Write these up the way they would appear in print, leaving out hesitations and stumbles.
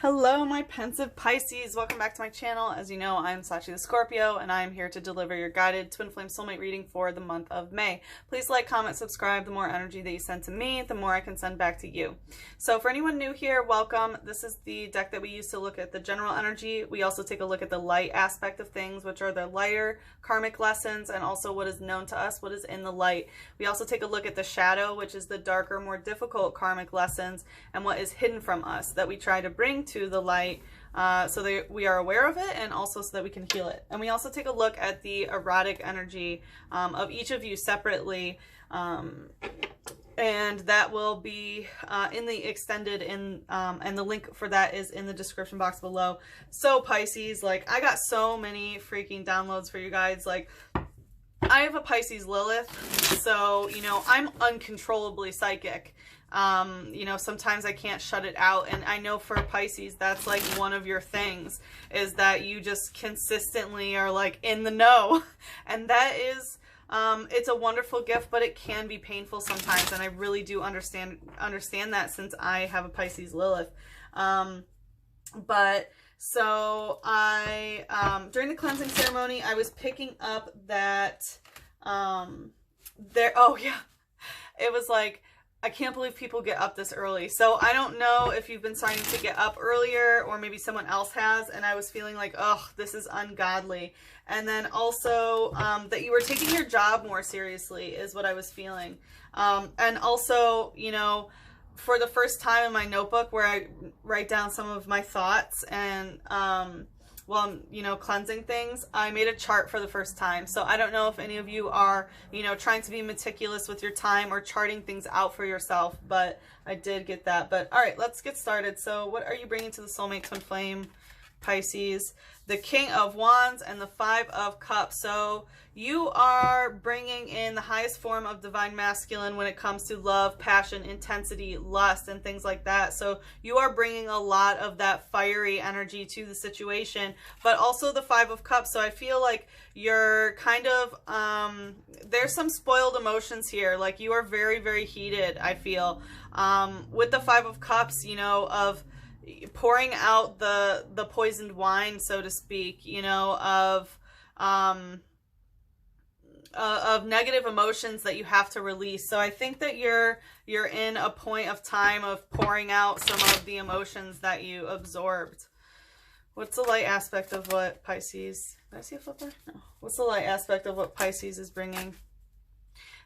Hello, my pensive Pisces. Welcome back to my channel. As you know, I'm Sachi the Scorpio, and I'm here to deliver your guided twin flame soulmate reading for the month of May. Please like, comment, subscribe. The more energy that you send to me, the more I can send back to you. So for anyone new here, welcome. This is the deck that we use to look at the general energy. We also take a look at the light aspect of things, which are the lighter karmic lessons, and also what is known to us, what is in the light. We also take a look at the shadow, which is the darker, more difficult karmic lessons, and what is hidden from us that we try to bring to the light so that we are aware of it, and also so that we can heal it. And we also take a look at the erotic energy of each of you separately, and that will be in the extended and the link for that is in the description box below. So Pisces, like, I got so many freaking downloads for you guys. Like, I have a Pisces Lilith, so you know, I'm uncontrollably psychic. You know, sometimes I can't shut it out, and I know for Pisces that's like one of your things, is that you just consistently are like in the know, and that is it's a wonderful gift, but it can be painful sometimes, and I really do understand that, since I have a Pisces Lilith. But so I during the cleansing ceremony, I was picking up that oh yeah, it was like, I can't believe people get up this early. So I don't know if you've been starting to get up earlier, or maybe someone else has, and I was feeling like, oh, this is ungodly. And then also that you were taking your job more seriously is what I was feeling. And also, you know, for the first time in my notebook where I write down some of my thoughts and while I'm, you know, cleansing things, I made a chart for the first time. So I don't know if any of you are, you know, trying to be meticulous with your time or charting things out for yourself, but I did get that. But all right, let's get started. So what are you bringing to the soulmate twin flame, Pisces? The King of Wands and the Five of Cups. So you are bringing in the highest form of divine masculine when it comes to love, passion, intensity, lust, and things like that. So you are bringing a lot of that fiery energy to the situation, but also the Five of Cups. So I feel like you're kind of, there's some spoiled emotions here. Like, you are very, very heated, I feel. With the Five of Cups, you know, of pouring out the poisoned wine, so to speak, you know, of negative emotions that you have to release. So I think that you're in a point of time of pouring out some of the emotions that you absorbed. What's the light aspect of what Pisces, did I see a flipper? No. What's the light aspect of what Pisces is bringing?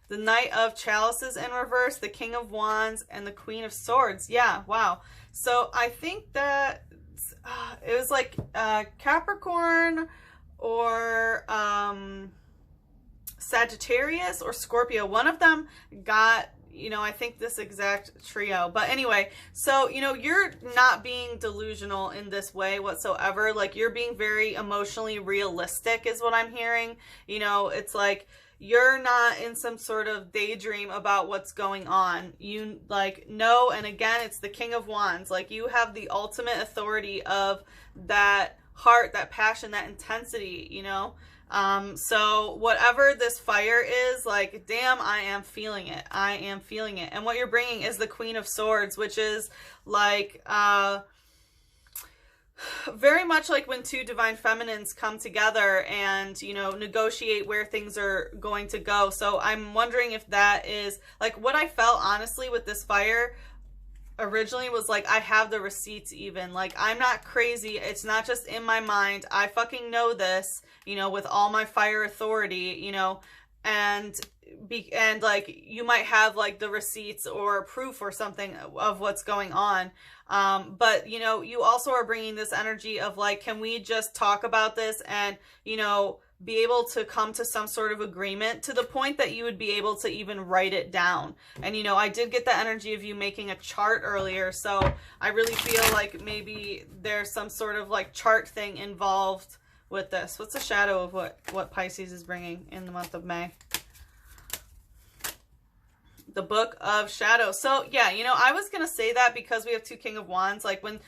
The Knight of Chalices in reverse, the King of Wands, and the Queen of Swords. Yeah, wow. So I think that it was like Capricorn or Sagittarius or Scorpio. One of them got, you know, I think this exact trio. But anyway, so, you know, you're not being delusional in this way whatsoever. Like, you're being very emotionally realistic is what I'm hearing. You know, it's like, you're not in some sort of daydream about what's going on. You, like, know, and again, it's the King of Wands. Like, you have the ultimate authority of that heart, that passion, that intensity, you know? So whatever this fire is, like, damn, I am feeling it. I am feeling it. And what you're bringing is the Queen of Swords, which is like, very much like when two divine feminines come together and, you know, negotiate where things are going to go. So I'm wondering if that is like what I felt honestly with this fire originally was like, I have the receipts even. Like, I'm not crazy. It's not just in my mind. I fucking know this, you know, with all my fire authority, you know, and like, you might have like the receipts or proof or something of what's going on. But, you know, you also are bringing this energy of like, can we just talk about this and, you know, be able to come to some sort of agreement to the point that you would be able to even write it down. And, you know, I did get the energy of you making a chart earlier. So I really feel like maybe there's some sort of like chart thing involved with this. What's the shadow of what Pisces is bringing in the month of May? The Book of Shadows. So yeah, you know, I was gonna say that because we have two King of Wands. Like, when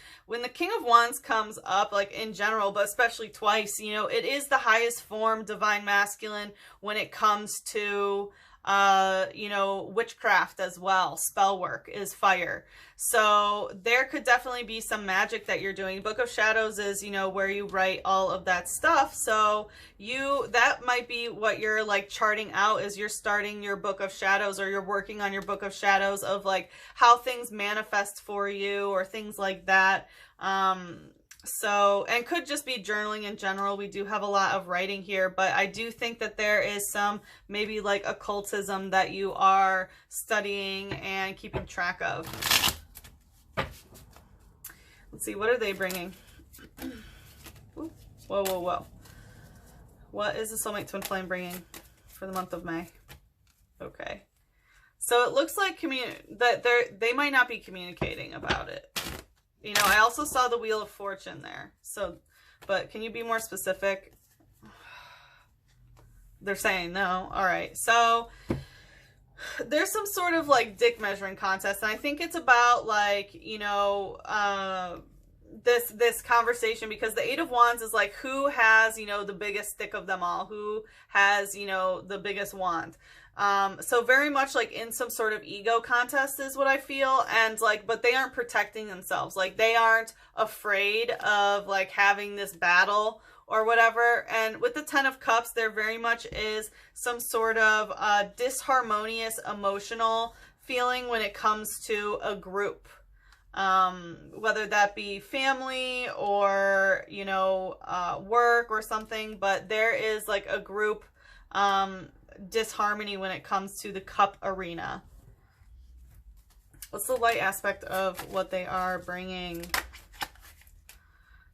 the King of Wands comes up, like in general, but especially twice, you know, it is the highest form divine masculine when it comes to You know, witchcraft as well. Spell work is fire. So there could definitely be some magic that you're doing. Book of Shadows is, you know, where you write all of that stuff. So that might be what you're like charting out, is you're starting your Book of Shadows, or you're working on your Book of Shadows of like how things manifest for you or things like that. So, and could just be journaling in general. We do have a lot of writing here, but I do think that there is some maybe like occultism that you are studying and keeping track of. Let's see, what are they bringing? Whoa, whoa, whoa. What is the Soulmate Twin Flame bringing for the month of May? Okay. So it looks like that they might not be communicating about it. You know, I also saw the Wheel of Fortune there. So, but can you be more specific? They're saying no. All right. So there's some sort of like dick measuring contest. And I think it's about like, you know, this conversation, because the Eight of Wands is like, who has, you know, the biggest stick of them all? Who has, you know, the biggest wand? So very much like in some sort of ego contest is what I feel. And like, but they aren't protecting themselves. Like they aren't afraid of like having this battle or whatever. And with the Ten of Cups, there very much is some sort of disharmonious emotional feeling when it comes to a group. Whether that be family or, you know, work or something, but there is like a group, disharmony when it comes to the cup arena. What's the light aspect of what they are bringing?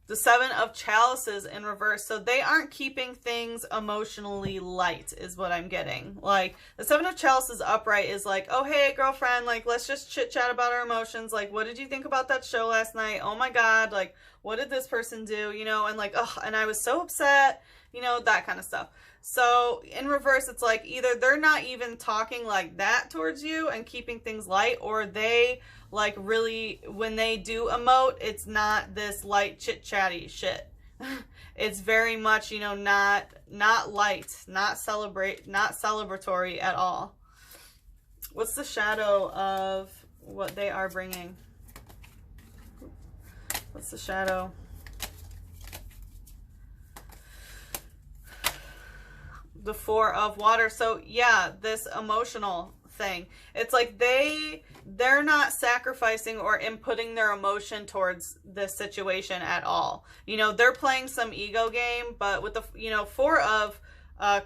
The Seven of Chalices in reverse. So they aren't keeping things emotionally light is what I'm getting. Like the Seven of Chalices upright is like, oh, hey, girlfriend, like, let's just chit chat about our emotions. Like, what did you think about that show last night? Oh my God. Like, what did this person do? You know, and like, oh, and I was so upset, you know, that kind of stuff. So in reverse, it's like either they're not even talking like that towards you and keeping things light, or they like really, when they do emote, it's not this light chit chatty shit. It's very much, you know, not light, not celebratory at all. What's the shadow of what they are bringing? What's the shadow? The Four of Water. So yeah, this emotional thing. It's like they're not sacrificing or inputting their emotion towards this situation at all. You know, they're playing some ego game, but with the, you know, Four of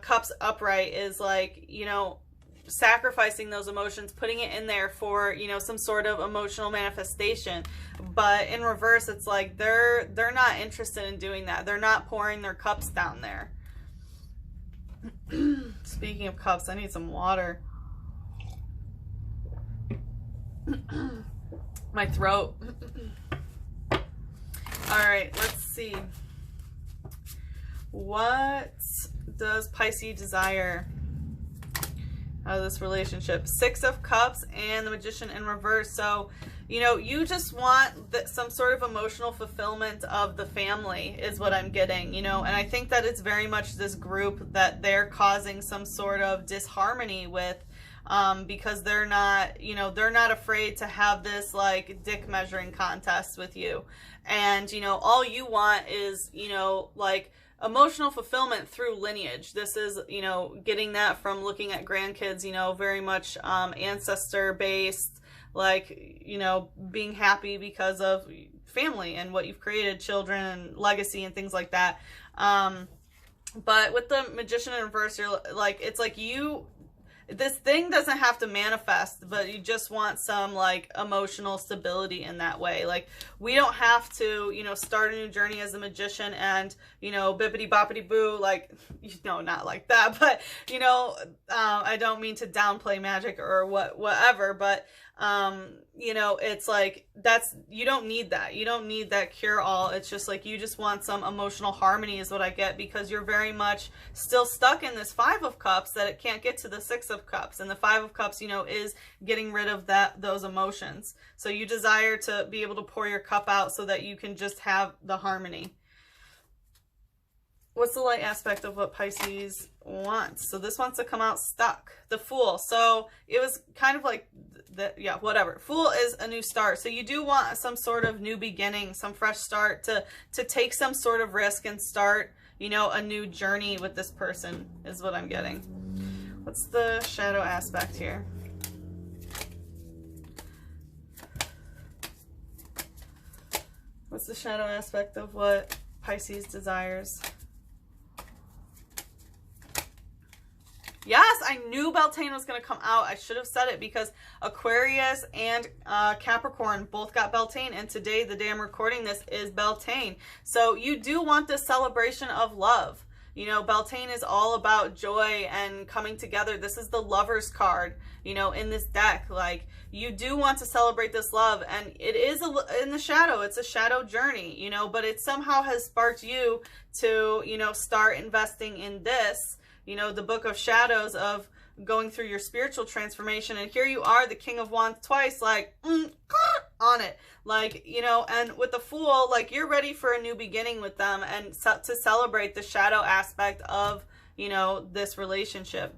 Cups upright is like, you know, sacrificing those emotions, putting it in there for, you know, some sort of emotional manifestation. But in reverse, it's like they're not interested in doing that. They're not pouring their cups down there. Speaking of cups, I need some water. My throat. All right, let's see. What does Pisces desire out of this relationship? Six of Cups and the Magician in reverse. So, you know, you just want some sort of emotional fulfillment of the family is what I'm getting, you know, and I think that it's very much this group that they're causing some sort of disharmony with, because they're not, you know, they're not afraid to have this like dick measuring contest with you. And, you know, all you want is, you know, like emotional fulfillment through lineage. This is, you know, getting that from looking at grandkids, you know, very much ancestor based, like, you know, being happy because of family and what you've created, children and legacy and things like that. But with the Magician in reverse, you're like, it's like this thing doesn't have to manifest, but you just want some like emotional stability in that way. Like we don't have to, you know, start a new journey as a magician and, you know, bippity boppity boo, like, you know, not like that, but, you know, I don't mean to downplay magic or whatever, but, you know, it's like, you don't need that. You don't need that cure all. It's just like, you just want some emotional harmony is what I get, because you're very much still stuck in this Five of Cups that it can't get to the Six of Cups. And the Five of Cups, you know, is getting rid of those emotions. So you desire to be able to pour your cup out so that you can just have the harmony. what's the light aspect of what Pisces wants? So this wants to come out stuck. The Fool. So it was kind of like, yeah, whatever. Fool is a new start. So you do want some sort of new beginning, some fresh start, to take some sort of risk and start, you know, a new journey with this person is what I'm getting. What's the shadow aspect here? What's the shadow aspect of what Pisces desires? Yes, I knew Beltane was going to come out. I should have said it because Aquarius and Capricorn both got Beltane. And today, the day I'm recording this, is Beltane. So you do want this celebration of love. You know, Beltane is all about joy and coming together. This is the Lover's card, you know, in this deck. Like, you do want to celebrate this love. And it is in the shadow. It's a shadow journey, you know, but it somehow has sparked you to, you know, start investing in this. You know, the Book of Shadows of going through your spiritual transformation. And here you are, the King of Wands twice, like, on it. Like, you know, and with the Fool, like, you're ready for a new beginning with them and to celebrate the shadow aspect of, you know, this relationship.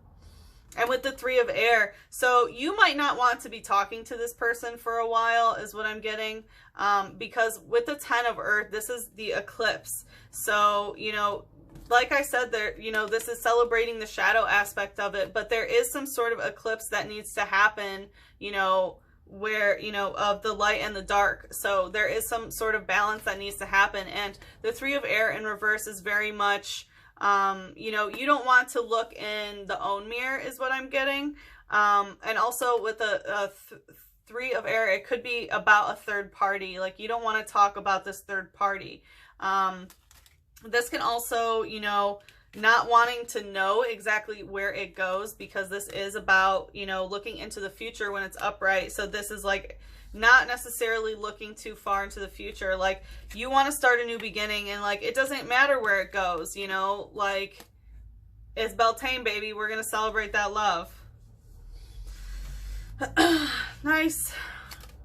And with the Three of Air, so you might not want to be talking to this person for a while is what I'm getting. Because with the Ten of Earth, this is the eclipse. So, you know, like I said, there, you know, this is celebrating the shadow aspect of it, but there is some sort of eclipse that needs to happen, you know, where, you know, of the light and the dark. So there is some sort of balance that needs to happen. And the Three of Air in reverse is very much, you know, you don't want to look in the own mirror is what I'm getting. And also with the Three of Air, it could be about a third party. Like, you don't want to talk about this third party. This can also, you know, not wanting to know exactly where it goes, because this is about, you know, looking into the future when it's upright. So this is like not necessarily looking too far into the future. Like, you want to start a new beginning, and like, it doesn't matter where it goes, you know, like, it's Beltane, baby. We're going to celebrate that love. Nice.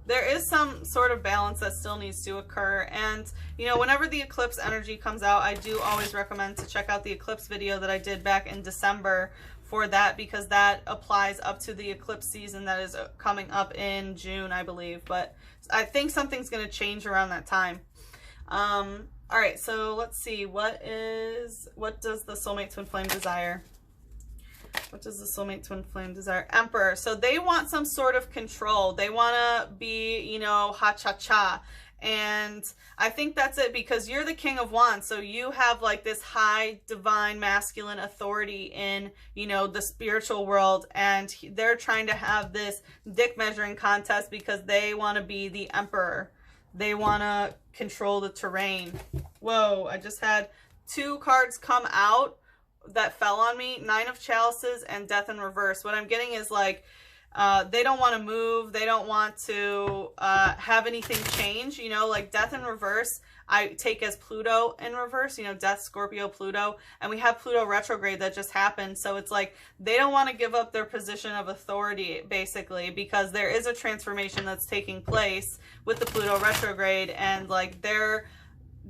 There is some sort of balance that still needs to occur. And, you know, whenever the eclipse energy comes out, I do always recommend to check out the eclipse video that I did back in December for that, because that applies up to the eclipse season that is coming up in June, I believe. But I think something's going to change around that time. All right, so let's see. What does the Soulmate Twin Flame desire? What does the Soulmate Twin Flame desire? Emperor. So they want some sort of control. They want to be, you know, ha-cha-cha. And I think that's it, because you're the King of Wands. So you have like this high divine masculine authority in, you know, the spiritual world. And they're trying to have this dick measuring contest because they want to be the emperor. They want to control the terrain. Whoa, I just had two cards come out that fell on me. Nine of Chalices and Death in reverse. What I'm getting is like, they don't want to move. They don't want to have anything change. You know, like Death in reverse, I take as Pluto in reverse, you know, Death, Scorpio, Pluto. And we have Pluto retrograde that just happened. So it's like, they don't want to give up their position of authority, basically, because there is a transformation that's taking place with the Pluto retrograde. And like, they're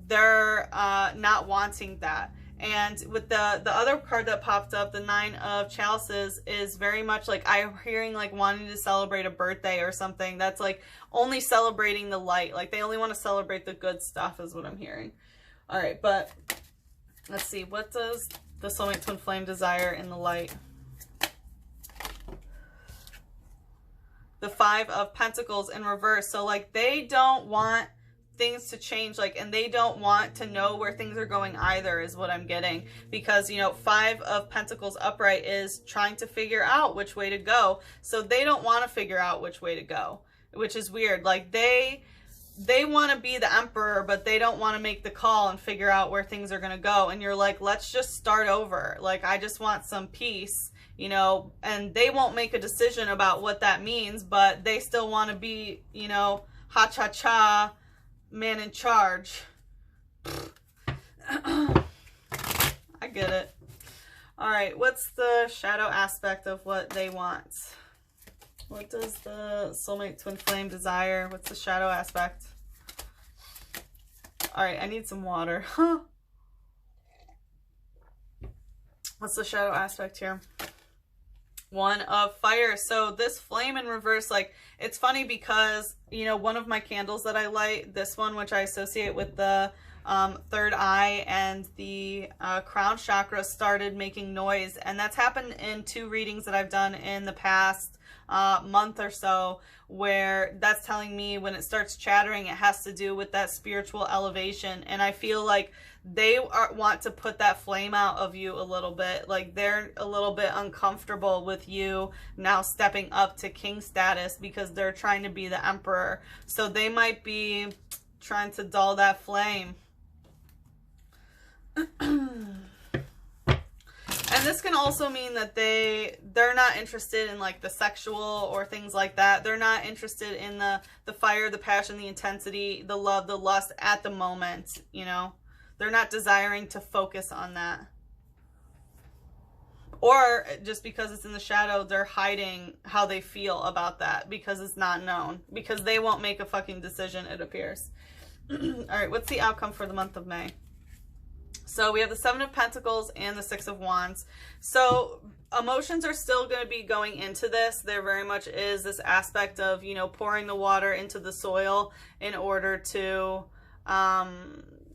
not wanting that. And with the other card that popped up, the Nine of Chalices, is very much like, I'm hearing like wanting to celebrate a birthday or something. That's like only celebrating the light. Like, they only want to celebrate the good stuff is what I'm hearing. All right, but let's see. What does the Soulmate Twin Flame desire in the light? The Five of Pentacles in reverse. So like, they don't want things to change, like, and they don't want to know where things are going either is what I'm getting, because, you know, Five of Pentacles upright is trying to figure out which way to go. So they don't want to figure out which way to go, which is weird. Like, they want to be the emperor, but they don't want to make the call and figure out where things are going to go. And you're like, let's just start over. Like, I just want some peace, you know, and they won't make a decision about what that means, but they still want to be, you know, ha-cha-cha, man in charge. I get it. All right, what's the shadow aspect of what they want? What does the Soulmate Twin Flame desire? What's the shadow aspect? All right, I need some water. What's the shadow aspect here? One of fire. So this flame in reverse, like, it's funny because, you know, one of my candles that I light, this one, which I associate with the third eye and the crown chakra, started making noise. And that's happened in 2 readings that I've done in the past month or so, where that's telling me when it starts chattering, it has to do with that spiritual elevation. And I feel like they want to put that flame out of you a little bit. Like, they're a little bit uncomfortable with you now stepping up to king status because they're trying to be the emperor. So they might be trying to dull that flame. And this can also mean that they're not interested in like the sexual or things like that. They're not interested in the fire, the passion, the intensity, the love, the lust at the moment, you know. They're not desiring to focus on that. Or just because it's in the shadow, they're hiding how they feel about that because it's not known. Because they won't make a fucking decision, it appears. All right, what's the outcome for the month of May? So we have the 7 of Pentacles and the 6 of Wands. So emotions are still going to be going into this. There very much is this aspect of, you know, pouring the water into the soil in order to,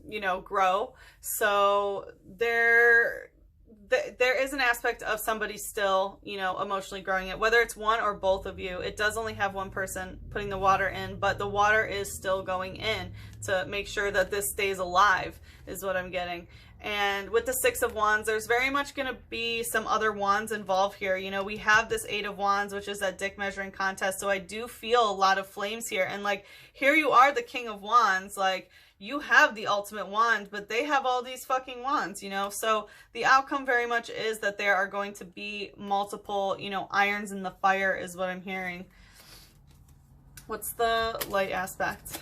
you know, grow. So there is an aspect of somebody still, you know, emotionally growing it, whether it's one or both of you. It does only have one person putting the water in, but the water is still going in to make sure that this stays alive, is what I'm getting. And with the 6 of Wands, there's very much going to be some other wands involved here. You know, we have this 8 of Wands, which is that dick measuring contest. So I do feel a lot of flames here. And like, here you are, the King of Wands, like, you have the ultimate wand, but they have all these fucking wands, you know? So the outcome very much is that there are going to be multiple, you know, irons in the fire is what I'm hearing. What's the light aspect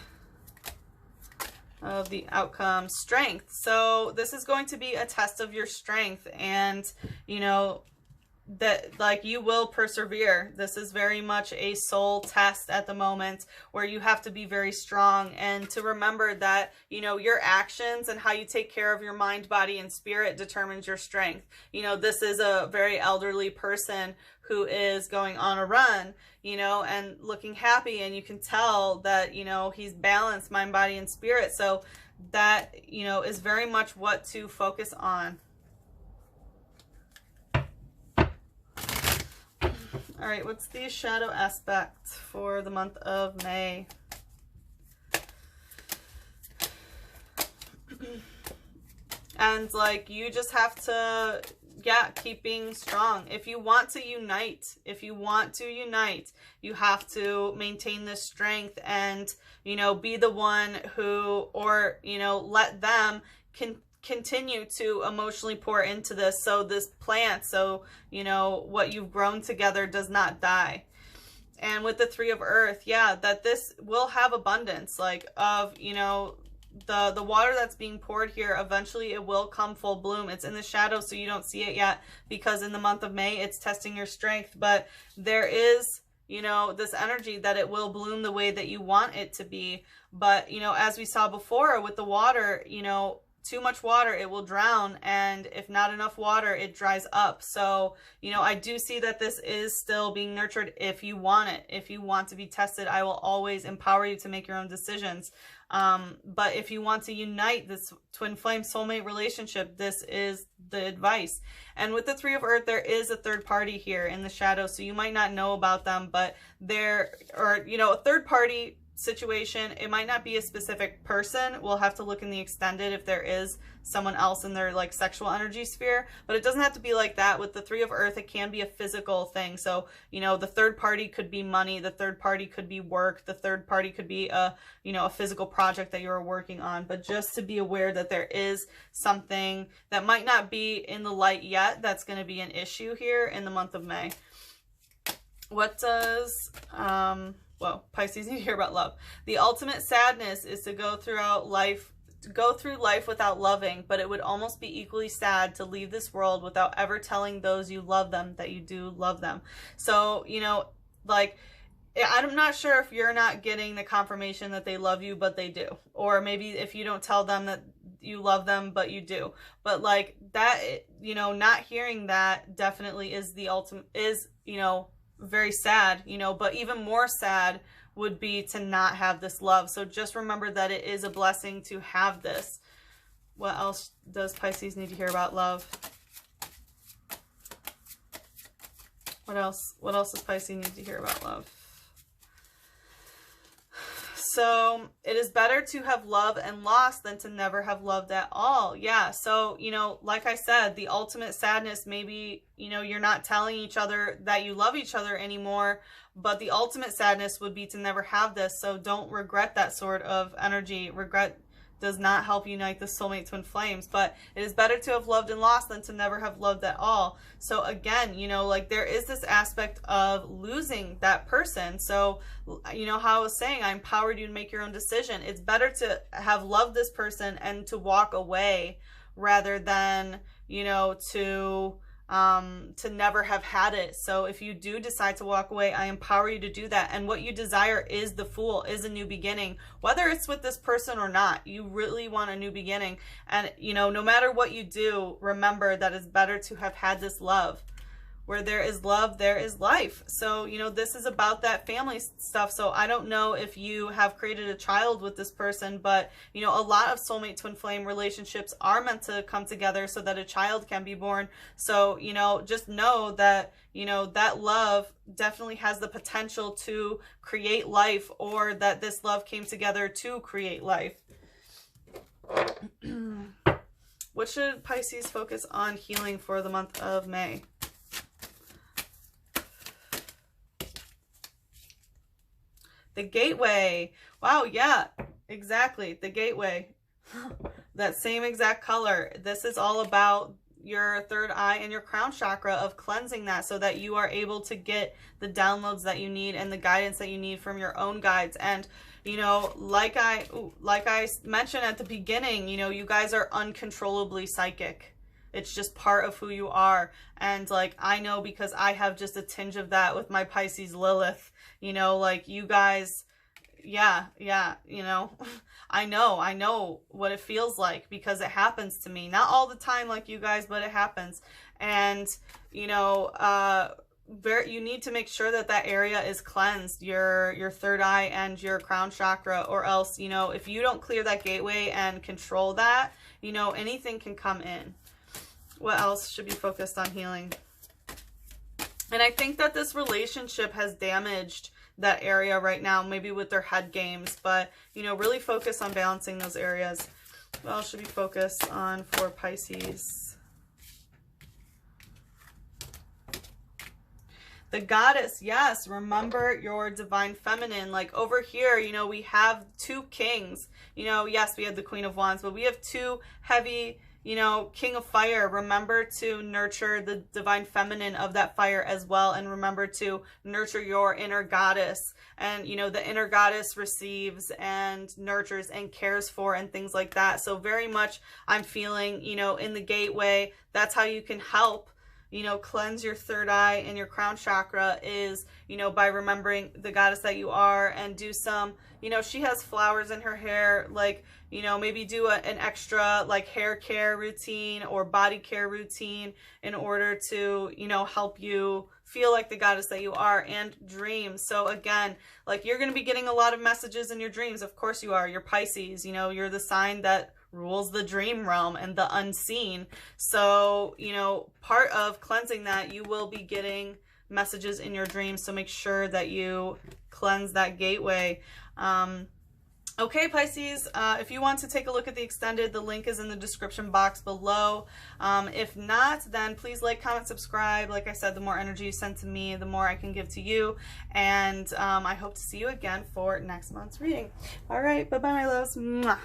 of the outcome? Strength. So this is going to be a test of your strength, and, you know, that like you will persevere. This is very much a soul test at the moment where you have to be very strong and to remember that, you know, your actions and how you take care of your mind, body, and spirit determines your strength. You know, this is a very elderly person who is going on a run, you know, and looking happy, and you can tell that, you know, he's balanced mind, body, and spirit. So that, you know, is very much what to focus on. All right, what's the shadow aspect for the month of May? And like, you just have to, yeah, keep being strong. If you want to unite, you have to maintain this strength and, you know, be the one who, or, you know, let them continue to emotionally pour into this, so this plant, so, you know, what you've grown together does not die. And with the 3 of Earth, yeah, that this will have abundance, like, of, you know, the water that's being poured here, eventually it will come full bloom. It's in the shadow, so you don't see it yet, because in the month of May, it's testing your strength, but there is, you know, this energy that it will bloom the way that you want it to be. But, you know, as we saw before with the water, you know, too much water, it will drown, and if not enough water, it dries up. So, you know, I do see that this is still being nurtured if you want it. If you want to be tested, I will always empower you to make your own decisions. But if you want to unite this twin flame soulmate relationship, this is the advice. And with the 3 of Earth, there is a third party here in the shadow, so you might not know about them, but there, or, you know, a third party situation, it might not be a specific person. We'll have to look in the extended if there is someone else in their like sexual energy sphere, but it doesn't have to be like that. With the 3 of Earth, it can be a physical thing. So, you know, the third party could be money, the third party could be work, the third party could be a, you know, a physical project that you're working on. But just to be aware that there is something that might not be in the light yet that's going to be an issue here in the month of May. What does well, Pisces need to hear about love. The ultimate sadness is to go through life without loving, but it would almost be equally sad to leave this world without ever telling those you love them that you do love them. So, you know, like, I'm not sure if you're not getting the confirmation that they love you, but they do. Or maybe if you don't tell them that you love them, but you do. But like that, you know, not hearing that definitely is the ultimate, is, you know, very sad, you know, but even more sad would be to not have this love. So just remember that it is a blessing to have this. What else does Pisces need to hear about love? What else does Pisces need to hear about love? So it is better to have loved and lost than to never have loved at all. Yeah. So, you know, like I said, the ultimate sadness, maybe, you know, you're not telling each other that you love each other anymore, but the ultimate sadness would be to never have this. So don't regret that sort of energy. Regret does not help unite the soulmate twin flames, but it is better to have loved and lost than to never have loved at all. So again, you know, like there is this aspect of losing that person. So, you know, how I was saying, I empowered you to make your own decision. It's better to have loved this person and to walk away rather than, you know, to never have had it. So if you do decide to walk away, I empower you to do that. And what you desire is the Fool, is a new beginning. Whether it's with this person or not, you really want a new beginning. And, you know, no matter what you do, remember that it's better to have had this love. Where there is love, there is life. So, you know, this is about that family stuff. So I don't know if you have created a child with this person, but, you know, a lot of soulmate twin flame relationships are meant to come together so that a child can be born. So, you know, just know that, you know, that love definitely has the potential to create life, or that this love came together to create life. What should Pisces focus on healing for the month of May? The gateway. Wow, yeah, exactly. The gateway. That same exact color. This is all about your third eye and your crown chakra, of cleansing that so that you are able to get the downloads that you need and the guidance that you need from your own guides. And, you know, like I mentioned at the beginning, you know, you guys are uncontrollably psychic. It's just part of who you are. And like, I know, because I have just a tinge of that with my Pisces Lilith, you know, like you guys, yeah, you know, I know what it feels like, because it happens to me. Not all the time like you guys, but it happens. And, you know, you need to make sure that that area is cleansed, your third eye and your crown chakra, or else, you know, if you don't clear that gateway and control that, you know, anything can come in. What else should be focused on healing? And I think that this relationship has damaged that area right now, maybe with their head games, but, you know, really focus on balancing those areas. What else should be focused on for Pisces? The Goddess, yes, remember your divine feminine. Like over here, you know, we have two kings. You know, yes, we have the Queen of Wands, but we have two heavy, you know, King of Fire. Remember to nurture the divine feminine of that fire as well. And remember to nurture your inner goddess. And, you know, the inner goddess receives and nurtures and cares for and things like that. So very much I'm feeling, you know, in the gateway, that's how you can help, you know, cleanse your third eye and your crown chakra, is, you know, by remembering the goddess that you are. And do some, you know, she has flowers in her hair, like, you know, maybe do an extra like hair care routine or body care routine in order to, you know, help you feel like the goddess that you are. And dreams. So again, like you're going to be getting a lot of messages in your dreams. Of course you are. You're Pisces, you know, you're the sign that rules the dream realm and the unseen. So, you know, part of cleansing that, you will be getting messages in your dreams. So make sure that you cleanse that gateway. Okay, Pisces, if you want to take a look at the extended, the link is in the description box below. If not, then please like, comment, subscribe. Like I said, the more energy you send to me, the more I can give to you. And I hope to see you again for next month's reading. All right, bye-bye, my loves. Mwah.